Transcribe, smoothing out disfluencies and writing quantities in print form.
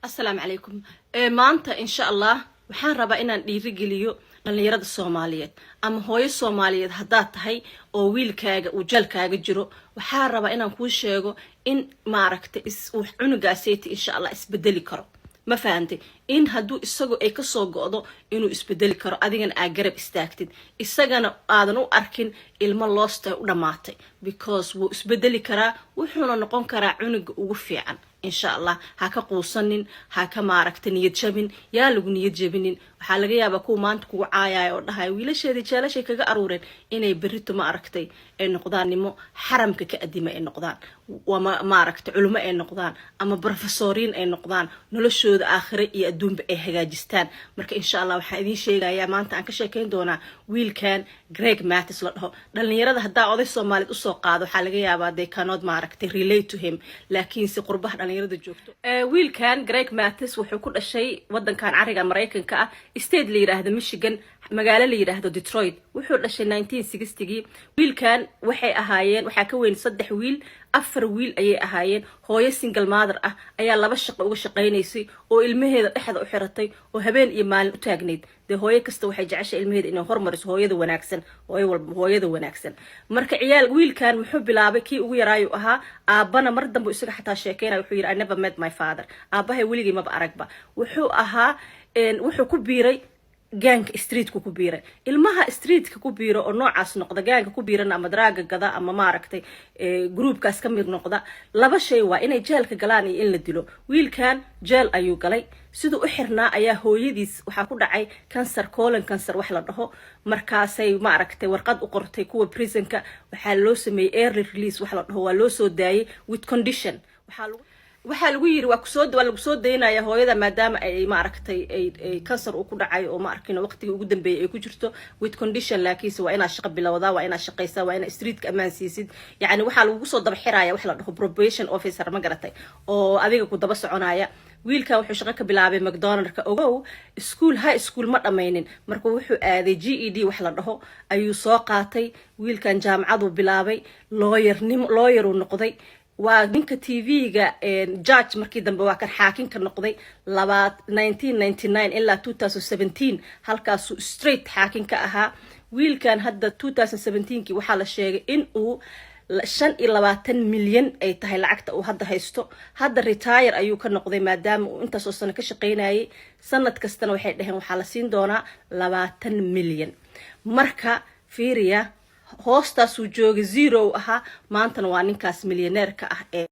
السلام عليكم. maanta insha Allah waxaan rabaa inaan dhiirigeliyo dhalinyarada Soomaaliyeed ama hooyo Soomaaliyeed haddaad tahay oo wiilkaaga uu jalkaaga jiro waxaan rabaa inaan kuu sheego in maaragtay cunugaasayta insha Allah isbedeli karo ma fahantay in hadduu isagu ay ka soo go'do inuu isbedeli karo adigana aad garab istaagtid isagana aadan u arkin ilmo loostay u dhamaatay because wuu isbedeli karaa wuxuuna noqon karaa cunuga ugu fiican insha Allah ha ka quusanin ha ka maaragtay niyad jabin yaa lagu niyad jabinin waxaa laga yaabaa kuwa maanta kugu caayaayo oo dhahay wiilasheedii jeelashay kaga aruureen inay berrito maaragtay ay noqdaan nimo xaramka ka adima ay noqdaan wama maaragtay culimo ay noqdaan ama professoriin ay noqdaan noloshooda aakhire iyo adduunba ay hagaajistaan marka insha Allah waxaan idin sheegayaa maanta aan ka sheekeyn doonaa wiilkan Greg Mathis la dhaho dhalinyarada haddaa oday Soomaaliyeed u soo qaado waxaa laga yaabaa they cannot maaragtay relate to him laakiin si qurbaha dhalinyarada joogto wiilkan Greg Mathis wuxuu ku dhashay wadankan cariga Mareykanka ah state la yiraahdo Michigan magaalo la yiraahdo Detroit wuxuu dhashay 1960gii wiilkan waxay ahaayeen waxa ka weyn 3 wiil 4 wiil ayay ahaayeen hooyo single mother ah ayaa laba shaqo uga shaqeynaysay oo ilmaheeda dhexda u xiratay oo habeen iyo maalin u taagneed de hooyo kasta waxay jeceshay ilmaheeda inay hormariso hooyada wanaagsan hooyada wanaagsan marka ciyaal wiilkan muxuu bilaabay kii ugu yaraayo ahaa aabana mar dambe isaga xataa sheekeynay wuxuu yiri I never met my father aabahay weligii maba aragba wuxuu ahaa wuxuu ku biiray gaanka streetka ku biiray ilmaha streetka ku biiro oo noocaas noqda gaanka ku biirana ama draaga gada ama maaragtay groupkaas ka mid noqda laba shay waa inay jeelka galaan iyo in la dilo wiilkan jeel ayuu galay sidoo u xirnaa ayaa hooyadiis waxa ku dhacay colon cancer wax la dhaho markaasay maaragtay warqad u qortay kuwa prisonka waxa loo sameeyay early release wax la dhaho waa loo soo daayay with condition waxaa lagu yiri waa lagu soo deynaya hooyada maadaama ay maaragtay ay cancer uu ku dhacay oo ma arkin waqtiga ugu dambeeyay ay ku jirto with condition laakiinse waa inaa shaqo bilowdaa waa inaa shaqaysaa waa inaa streetka amaan siisid yani waxaa lagu soo daba xiraaya wax la dhaho probation officer ma garatay oo adiga ku daba soconaya wiilkan wuxuu shaqo ka bilaabay McDonald's ogow high school ma dhameynin marka wuxuu aaday GED wax la dhaho ayuu soo qaatay wiilkan jaamacadu bilaabay lawyer uu noqday waa ninka TV-ga judge markii dambe waa kan xaakinka noqday 1999 ilaa 2017 halkaas uu straight xaakinka ahaa wiilkan hadda 2017kii waxaa la sheegay in uu 25 milyan ay tahay lacagta uu hadda haysto hadda retire ayuu ka noqday maadaama uu intaas oo sano ka shaqeynayay sanad kastana waxay dhaheen waxaa la siin doonaa 20 milyan marka fiiriya hoostaas uu joogay zero ahaa maantana waa ninkaas milyaneerka ah ee